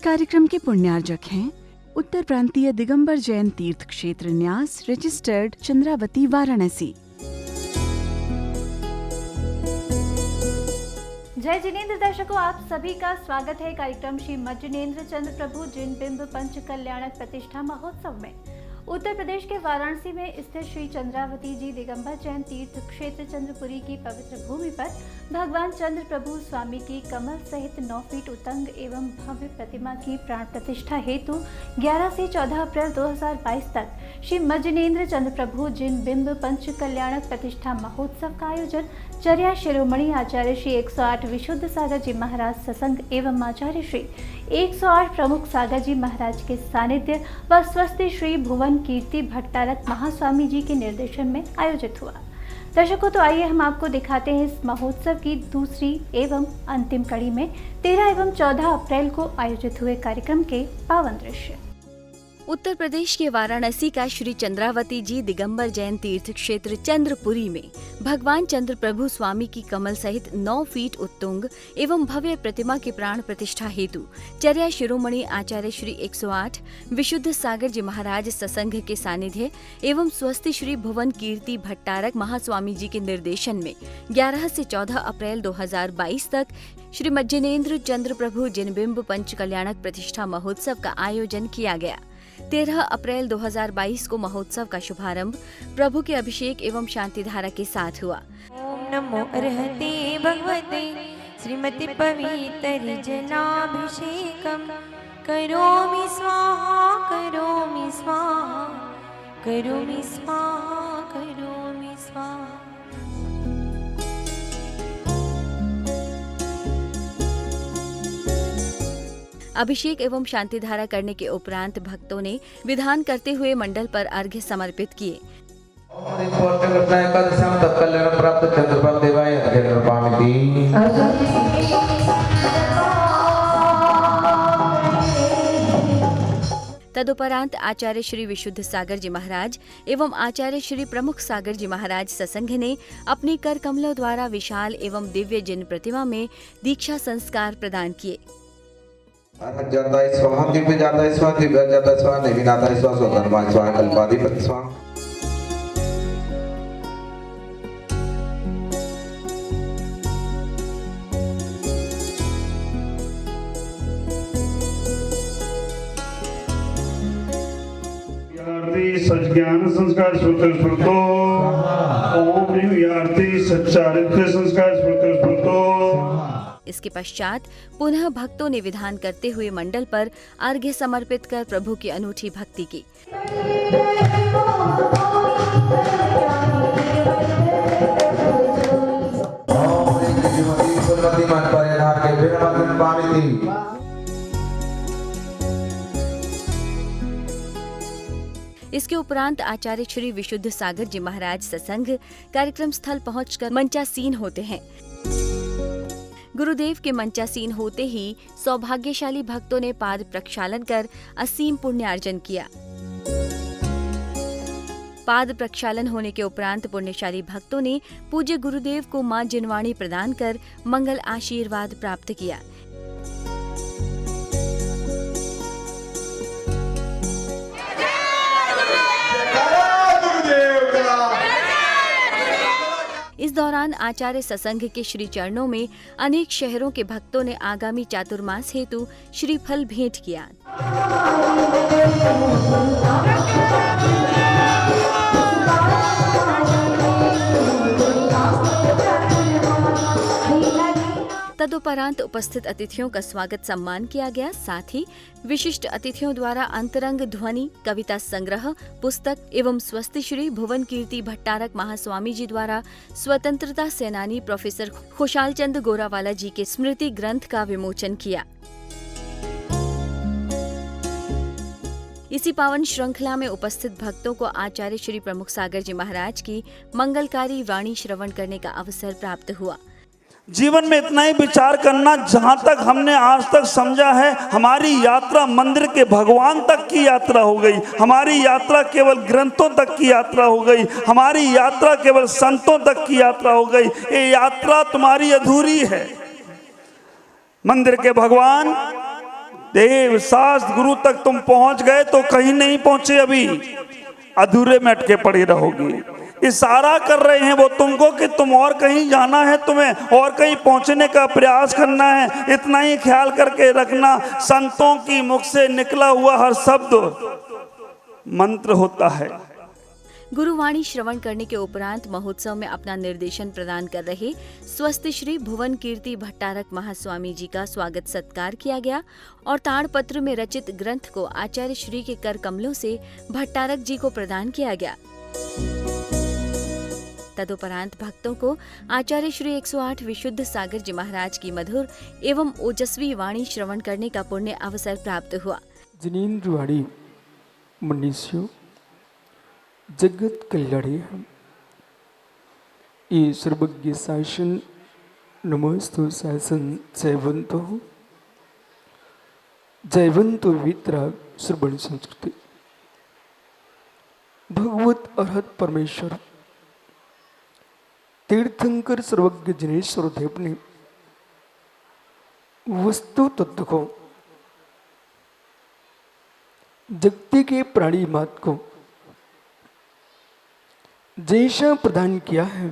कार्यक्रम के पुण्यार्जक हैं उत्तर प्रांतीय दिगंबर जैन तीर्थ क्षेत्र न्यास रजिस्टर्ड चंद्रावती वाराणसी। जय जिनेन्द्र दर्शकों, आप सभी का स्वागत है कार्यक्रम श्री मज्जनेन्द्र चंद्र प्रभु जिन बिंब पंच कल्याणक प्रतिष्ठा महोत्सव में। उत्तर प्रदेश के वाराणसी में स्थित श्री चंद्रावती जी दिगंबर जैन तीर्थ क्षेत्र चंद्रपुरी की पवित्र भूमि पर भगवान चंद्र प्रभु स्वामी की कमल सहित 9 फीट उतंग एवं भव्य प्रतिमा की प्राण प्रतिष्ठा हेतु 11 से 14 अप्रैल 2022 तक श्री मज्जनेन्द्र चंद्र प्रभु जिन बिंब पंच कल्याणक प्रतिष्ठा महोत्सव का आयोजन चर्या शिरोमणि आचार्य श्री 108 विशुद्ध सागर जी महाराज सत्संग एवं आचार्य श्री 108 प्रमुख सागर जी महाराज के सानिध्य व स्वस्ति श्री भुवन कीर्ति भट्टारक महास्वामी जी के निर्देशन में आयोजित हुआ। दर्शकों, तो आइए हम आपको दिखाते हैं इस महोत्सव की दूसरी एवं अंतिम कड़ी में 13 एवं 14 अप्रैल को आयोजित हुए कार्यक्रम के पावन दृश्य। उत्तर प्रदेश के वाराणसी का श्री चंद्रावती जी दिगंबर जैन तीर्थ क्षेत्र चंद्रपुरी में भगवान चंद्र प्रभु स्वामी की कमल सहित 9 फीट उत्तुंग एवं भव्य प्रतिमा की प्राण प्रतिष्ठा हेतु चर्या शिरोमणि आचार्य श्री 108 विशुद्ध सागर जी महाराज सत्संग के सानिध्य एवं स्वस्ति श्री भुवन कीर्ति भट्टारक महास्वामी जी के निर्देशन में 11 से 14 अप्रैल 2022 तक श्री मज्जनेन्द्र चंद्र प्रभु जिनबिंब पंच कल्याणक प्रतिष्ठा महोत्सव का आयोजन किया गया। 13 अप्रैल 2022 को महोत्सव का शुभारंभ प्रभु के अभिषेक एवं शांति धारा के साथ हुआ। ओम नमो अर्हते भगवते श्रीमती पवित्र जनाभिषेकम करोमि स्वाहा करोमि स्वाहा करोमि स्वाहा करोमि स्वाहा। अभिषेक एवं शांति धारा करने के उपरांत भक्तों ने विधान करते हुए मंडल पर अर्घ्य समर्पित किए। तदुपरांत आचार्य श्री विशुद्ध सागर जी महाराज एवं आचार्य श्री प्रमुख सागर जी महाराज सत्संग ने अपनी कर कमलों द्वारा विशाल एवं दिव्य जिन प्रतिमा में दीक्षा संस्कार प्रदान किए। जाता है स्वाहा दिव्य जाता है स्वाहा दिव्य जाता है स्वाहा देवी नाता है स्वाहा स्वधर्मा स्वाहा कल्पाधिपति स्वाहा। सज्ञान संस्कार स्मृति स्मृतो ओम ह्रीं सच्चारित्र संस्कार स्मृति स्मृतो। इसके पश्चात पुनः भक्तों ने विधान करते हुए मंडल पर अर्घ्य समर्पित कर प्रभु की अनूठी भक्ति की। इसके उपरांत आचार्य श्री विशुद्ध सागर जी महाराज सत्संग कार्यक्रम स्थल पहुंचकर मंचासीन होते हैं। गुरुदेव के मंचासीन होते ही सौभाग्यशाली भक्तों ने पाद प्रक्षालन कर असीम पुण्यार्जन किया। पाद प्रक्षालन होने के उपरांत पुण्यशाली भक्तों ने पूज्य गुरुदेव को मां जिनवाणी प्रदान कर मंगल आशीर्वाद प्राप्त किया। इस दौरान आचार्य सत्संग के श्री चरणों में अनेक शहरों के भक्तों ने आगामी चातुर्मास हेतु श्रीफल भेंट किया। तदुपरांत उपस्थित अतिथियों का स्वागत सम्मान किया गया। साथ ही विशिष्ट अतिथियों द्वारा अंतरंग ध्वनि, कविता संग्रह, पुस्तक एवं स्वस्ति श्री भुवन कीर्ति भट्टारक महास्वामी जी द्वारा स्वतंत्रता सेनानी प्रोफेसर खुशाल चंद गोरावाला जी के स्मृति ग्रंथ का विमोचन किया। इसी पावन श्रृंखला में उपस्थित भक्तों को आचार्य श्री प्रमुख सागर जी महाराज की मंगलकारी वाणी श्रवण करने का अवसर प्राप्त हुआ। जीवन में इतना ही विचार करना, जहां तक हमने आज तक समझा है हमारी यात्रा मंदिर के भगवान तक की यात्रा हो गई, हमारी यात्रा केवल ग्रंथों तक की यात्रा हो गई, हमारी यात्रा केवल संतों तक की यात्रा हो गई। ये यात्रा तुम्हारी अधूरी है। मंदिर के भगवान देव शास्त्र गुरु तक तुम पहुंच गए तो कहीं नहीं पहुंचे, अभी अधूरे में अटके पड़े रहोगे। इशारा कर रहे हैं वो तुमको कि तुम और कहीं जाना है, तुम्हें और कहीं पहुंचने का प्रयास करना है। इतना ही ख्याल करके रखना, संतों की मुख से निकला हुआ हर शब्द मंत्र होता है। गुरुवाणी श्रवण करने के उपरांत महोत्सव में अपना निर्देशन प्रदान कर रहे स्वस्थ श्री भुवन कीर्ति भट्टारक महास्वामी जी का स्वागत सत्कार किया गया और ताड़पत्र में रचित ग्रंथ को आचार्य श्री के कर कमलों से भट्टारक जी को प्रदान किया गया। तदुपरांत भक्तों को आचार्य श्री 108 विशुद्ध सागर जी महाराज की मधुर एवं ओजस्वी वाणी श्रवण करने का पुण्य अवसर प्राप्त हुआ। जिनेन्द्रवाणी मनुष्य जगत कल्याणी ये सर्वज्ञ शासन नमस्तु शासन जयवंतो जयवंतो वितराग श्रवण संस्कृति। भगवत अरहत परमेश्वर तीर्थंकर सर्वज्ञ जिनेश्वर देव ने वस्तु तत्व को, जगती के प्राणी मात को जैसा प्रदान किया है,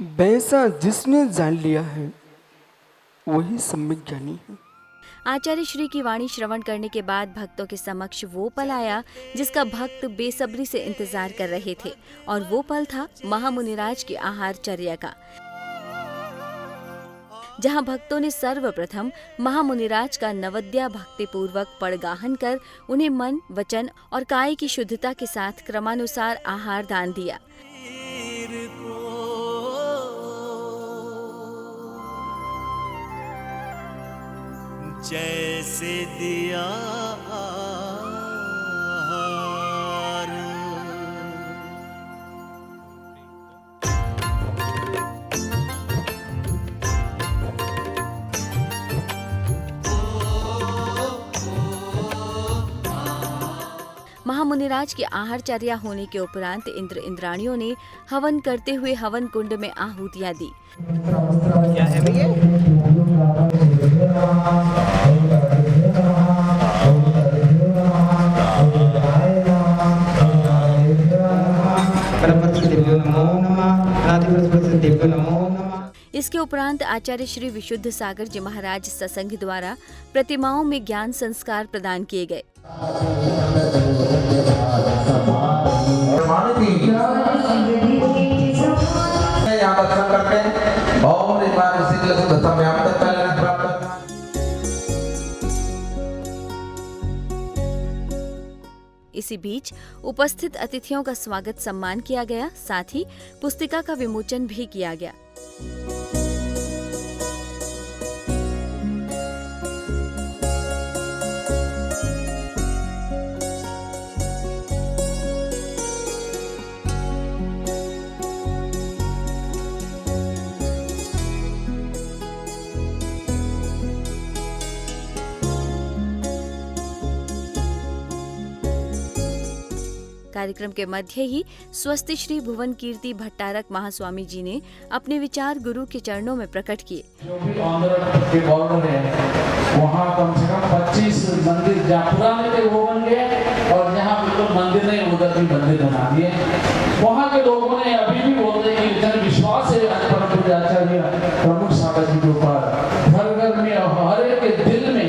वैसा जिसने जान लिया है वही सम्यक ज्ञानी है। आचार्य श्री की वाणी श्रवण करने के बाद भक्तों के समक्ष वो पल आया जिसका भक्त बेसब्री से इंतजार कर रहे थे और वो पल था महामुनिराज की आहारचर्या का, जहां भक्तों ने सर्वप्रथम महामुनिराज का नवद्या भक्ति पूर्वक पड़गाहन कर उन्हें मन, वचन और काय की शुद्धता के साथ क्रमानुसार आहार दान दिया। जैसे दिया महामुनिराज की आहारचर्या होने के उपरांत इंद्र इंद्राणियों ने हवन करते हुए हवन कुंड में आहुतियां दी। क्या है भैया? इसके उपरांत आचार्य श्री विशुद्ध सागर जी महाराज सत्संग द्वारा प्रतिमाओं में ज्ञान संस्कार प्रदान किए गए। यहाँ दर्शन करते हैं। ओम ऋग्वेद शीतल शुद्ध सम्यम तत्कालीन प्राप्त। इसी बीच उपस्थित अतिथियों का स्वागत सम्मान किया गया, साथ ही पुस्तिका का विमोचन भी किया गया। कार्यक्रम के मध्य ही स्वस्ति श्री भुवन कीर्ति भट्टारक महास्वामी जी ने अपने विचार गुरु के चरणों में प्रकट किए। जो भी आंध्र के बॉर्डर है वहाँ कम से कम 25 मंदिर जहाँ पुराने थे वो बन गए और जहाँ बिल्कुल मंदिर नहीं उधर भी मंदिर बना दिए। वहाँ के लोगों ने अभी भी बोलते हैं कि इतना विश्वास है परम पूज्य आचार्य प्रमुख सागर जी के ऊपर, घर घर में हर एक के दिल में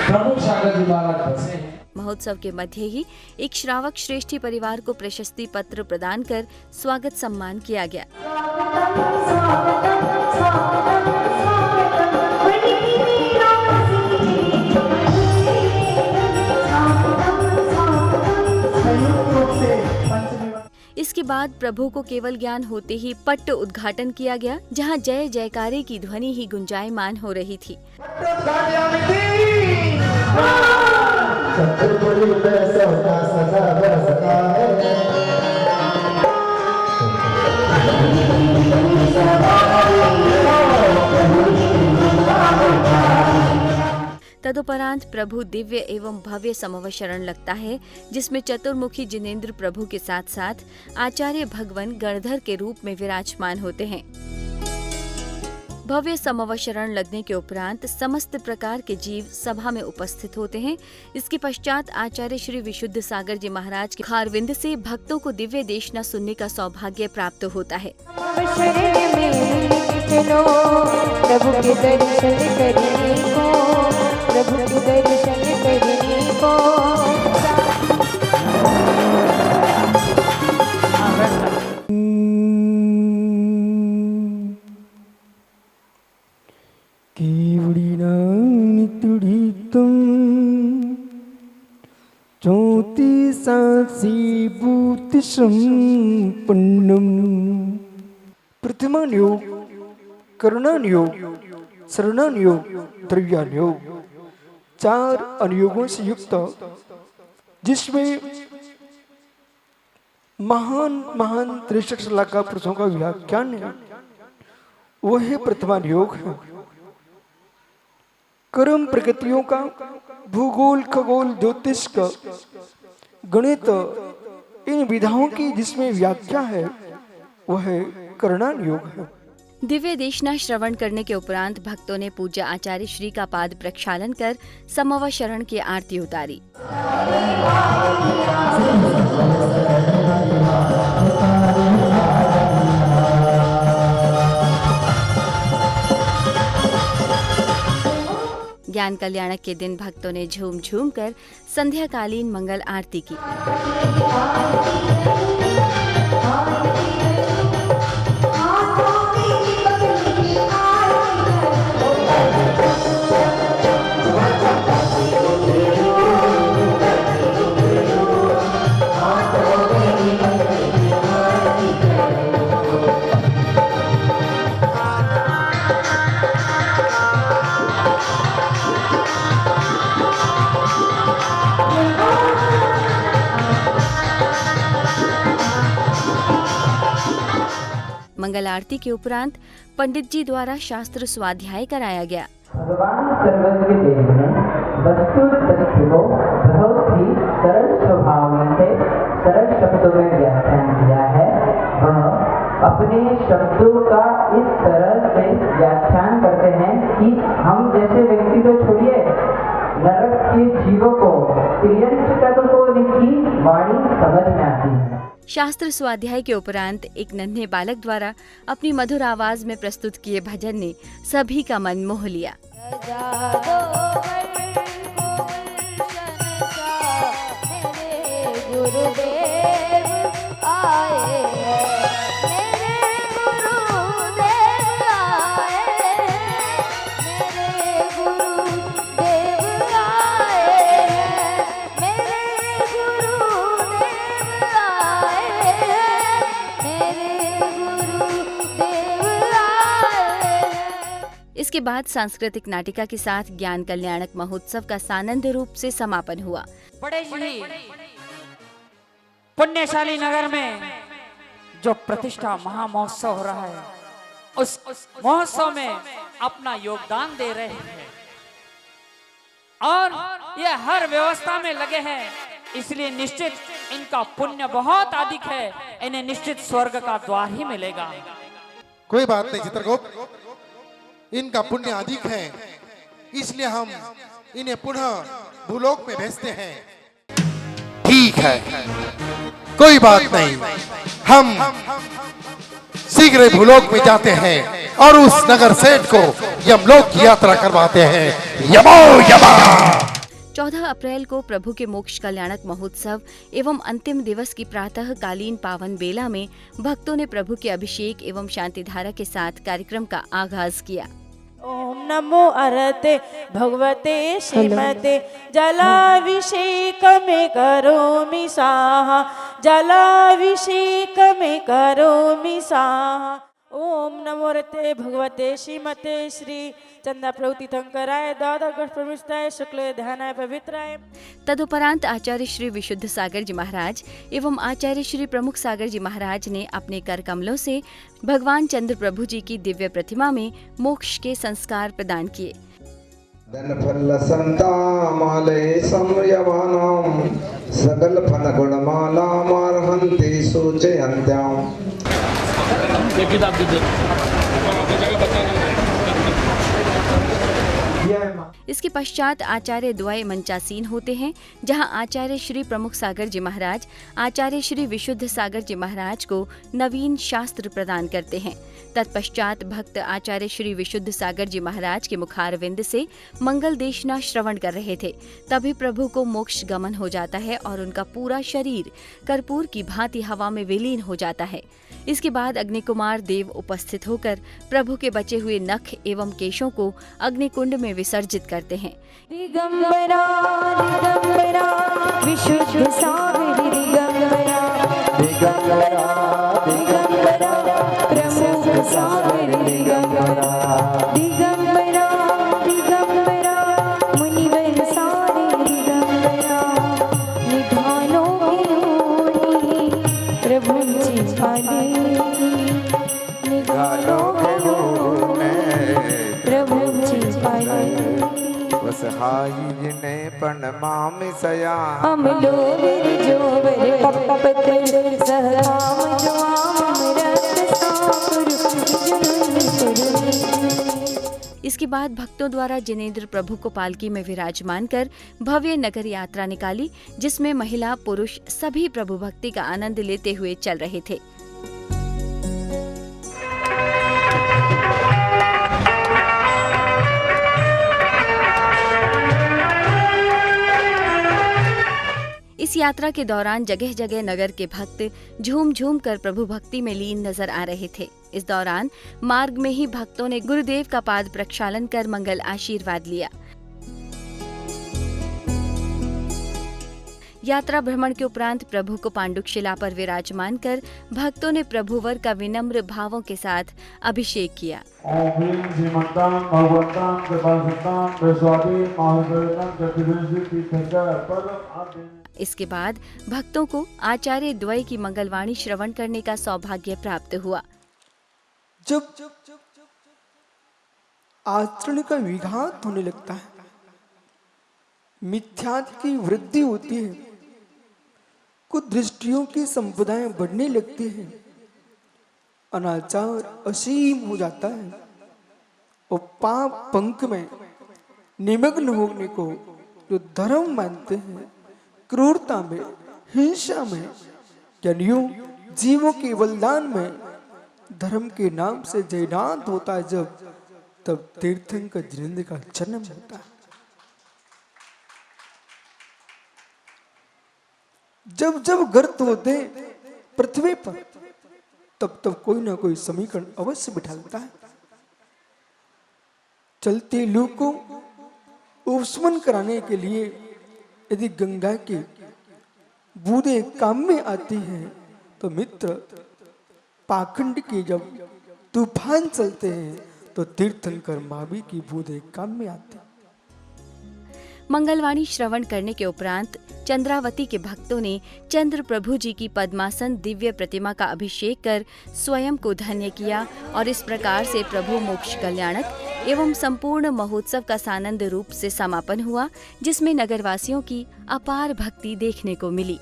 प्रमुख सागर जी महाराज बसे हैं। महोत्सव के मध्य ही एक श्रावक श्रेष्ठी परिवार को प्रशस्ति पत्र प्रदान कर स्वागत सम्मान किया गया। इसके बाद प्रभु को केवल ज्ञान होते ही पट्ट उद्घाटन किया गया, जहां जय जयकारे की ध्वनि ही गुंजायमान हो रही थी। तदुपरांत प्रभु दिव्य एवं भव्य समवशरण लगता है, जिसमें चतुर्मुखी जिनेन्द्र प्रभु के साथ साथ आचार्य भगवान गणधर के रूप में विराजमान होते हैं। भव्य समवा शरण लगने के उपरांत समस्त प्रकार के जीव सभा में उपस्थित होते हैं। इसके पश्चात आचार्य श्री विशुद्ध सागर जी महाराज के खारविंद से भक्तों को दिव्य देशना सुनने का सौभाग्य प्राप्त होता है। शरण में चलो प्रभु के दर्शन करने को, प्रभु के दर्शन करने को। केवड़ीनानि तुड़ितुं ज्योतिषासि भूतिसम्पन्नं। प्रतिमान योग, करुणान योग, शरणान योग, त्रय्यान योग, 4 अनुयोगों से युक्त, जिसमें महान महान 63 लाख का पुरुषों का व्याख्यान है, वह प्रतिमान योग है। कर्म प्रकृतियों का, भूगोल खगोल ज्योतिष का, गणित, इन विधाओं की जिसमें व्याख्या है वह करुणान योग है। दिव्य देशना श्रवण करने के उपरांत भक्तों ने पूज्य आचार्य श्री का पाद प्रक्षालन कर समवा शरण की आरती उतारी। ज्ञान कल्याणक के दिन भक्तों ने झूम झूम कर संध्याकालीन मंगल आरती की। मंगल आरती के उपरांत पंडित जी द्वारा शास्त्र स्वाध्याय कराया गया। भगवान सर्वज्ञ देव ने वस्तु तथ्य को बहुत ही सरल स्वभाव से सरल शब्दों में व्याख्यान किया है। वह अपने शब्दों का इस तरह से व्याख्यान करते हैं कि हम जैसे व्यक्ति को छोड़िए, नरक के जीवों को, तिर्यंचकों को उनकी वाणी समझ में आती है। शास्त्र स्वाध्याय के उपरांत एक नन्हे बालक द्वारा अपनी मधुर आवाज में प्रस्तुत किए भजन ने सभी का मन मोह लिया। इसके बाद सांस्कृतिक नाटिका के साथ ज्ञान कल्याणक महोत्सव का सानंद रूप से समापन हुआ। बड़े ही पुण्यशाली नगर में जो प्रतिष्ठा महामहोत्सव हो रहा है, उस महोत्सव में अपना योगदान दे रहे हैं और ये हर व्यवस्था में लगे हैं, इसलिए निश्चित इनका पुण्य बहुत अधिक है। इन्हें निश्चित स्वर्ग का द्वार ही मिलेगा। कोई बात नहीं चित्रगुप्त, इनका पुण्य अधिक है, इसलिए हम इन्हें पुनः भूलोक में भेजते हैं। ठीक है, कोई बात नहीं, हम शीघ्र भूलोक में जाते हैं और उस नगर सेठ को यमलोक की यात्रा करवाते हैं। यमो यमा। 14 अप्रैल को प्रभु के मोक्ष कल्याणक महोत्सव एवं अंतिम दिवस की प्रातः कालीन पावन बेला में भक्तों ने प्रभु के अभिषेक एवं शांति धारा के साथ कार्यक्रम का आगाज किया। ओम नमो अरते भगवते श्रीमते जलाभिषेक में करोमि स्वाहा, जलाभिषेक में करोमि स्वाहा। ओम नमो रते भगवते श्रीमते श्री चंदा प्रभु तीर्थंकराय द्वादश प्रविष्टाय शुक्ल ध्यानाय पवित्राय। तदुपरांत आचार्य श्री विशुद्ध सागर जी महाराज एवं आचार्य श्री प्रमुख सागर जी महाराज ने अपने कर कमलों से भगवान चंद्र प्रभु जी की दिव्य प्रतिमा में मोक्ष के संस्कार प्रदान किए। धन फल संतामालय संयमानाम सकल फल गुणमाला मारहन्ति सूचयन्त्याम। इसके पश्चात आचार्य द्वय मंचासीन होते हैं, जहां आचार्य श्री प्रमुख सागर जी महाराज आचार्य श्री विशुद्ध सागर जी महाराज को नवीन शास्त्र प्रदान करते हैं। तत्पश्चात भक्त आचार्य श्री विशुद्ध सागर जी महाराज के मुखारविंद से मंगल देशना श्रवण कर रहे थे। तभी प्रभु को मोक्ष गमन हो जाता है और उनका पूरा शरीर कर्पूर की भांति हवा में विलीन हो जाता है। इसके बाद अग्निकुमार देव उपस्थित होकर प्रभु के बचे हुए नख एवं केशों को अग्निकुंड में विसर्जित करते हैं। दिगंबरा दिगंबरा विशुद्ध सागर दिगंबरा दिगंबरा दिगंबरा प्रमुख सागर दिगंबरा दिगंबरा दिगंबरा मुनिवर सारे दिगंबरा निधानों के प्रभु जी पाले निधानों के प्रभु जी पाले वसहाई जिने प्रणमामि सया अमलो जोवर पपत सहराम जवाम रत सापुर इसके बाद भक्तों द्वारा जिनेंद्र प्रभु को पालकी में विराजमान कर भव्य नगर यात्रा निकाली, जिसमें महिला पुरुष सभी प्रभु भक्ति का आनंद लेते हुए चल रहे थे। इस यात्रा के दौरान जगह जगह नगर के भक्त झूम झूम कर प्रभु भक्ति में लीन नजर आ रहे थे। इस दौरान मार्ग में ही भक्तों ने गुरुदेव का पाद प्रक्षालन कर मंगल आशीर्वाद लिया। यात्रा भ्रमण के उपरांत प्रभु को पांडुक शिला पर विराजमान कर भक्तों ने प्रभुवर का विनम्र भावों के साथ अभिषेक किया। इसके बाद भक्तों को आचार्य द्वय की मंगलवाणी श्रवण करने का सौभाग्य प्राप्त हुआ। जब आचरण का विघात होने लगता है, मिथ्यात्व की वृद्धि होती है, कुदृष्टियों की संपदाएं बढ़ने लगती हैं, अनाचार असीम हो जाता है और पाप पंख में निमग्न होने को जो धर्म मानते हैं, क्रूरता में, हिंसा में, ज्ञानियों जीवों के बलिदान में धर्म के नाम से जयनाद होता है, तब तीर्थंकर जिनेंद्र का जन्म होता है। जब जब गर्त होते पृथ्वी पर, तब कोई ना कोई समीकरण अवश्य बिठाता है। चलते लू को उपशमन कराने के लिए यदि गंगा की बूंदे काम में आती हैं, तो मित्र पाखंड के जब तूफान चलते हैं तो तीर्थंकर मावी की बूंदे काम में आती हैं। मंगलवाणी श्रवण करने के उपरांत चंद्रावती के भक्तों ने चंद्र प्रभु जी की पद्मासन दिव्य प्रतिमा का अभिषेक कर स्वयं को धन्य किया और इस प्रकार से प्रभु मोक्ष कल्याणक एवं संपूर्ण महोत्सव का सानंद रूप से समापन हुआ, जिसमें नगरवासियों की अपार भक्ति देखने को मिली।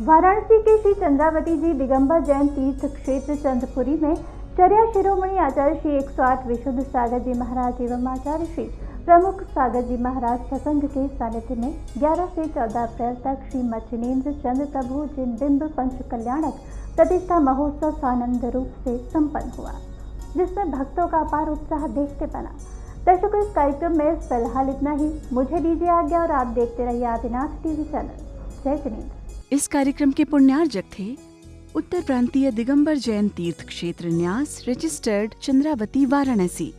वाराणसी के श्री चंद्रावती जी दिगंबर जैन तीर्थ क्षेत्र चंद्रपुरी में चर्या शिरोमणि आचार्य श्री 108 विशुद्ध सागर जी महाराज एवं आचार्य श्री प्रमुख सागर जी महाराज सत्संग के सानिध्य में 11 से 14 अप्रैल तक श्री मज्जनेन्द्र चंद्र प्रभु जिन बिंब पंच कल्याणक प्रतिष्ठा महोत्सव सानंद रूप से संपन्न हुआ, जिसमें भक्तों का अपार उत्साह देखते बना। दर्शकों, इस कार्यक्रम में फिलहाल इतना ही। मुझे दीजिए आज्ञा और आप देखते रहिए आदिनाथ टीवी चैनल। जय जिनेंद्र। इस कार्यक्रम के पुण्यार्जक थे उत्तर प्रांतीय दिगंबर जैन तीर्थ क्षेत्र न्यास रजिस्टर्ड चंद्रावती वाराणसी।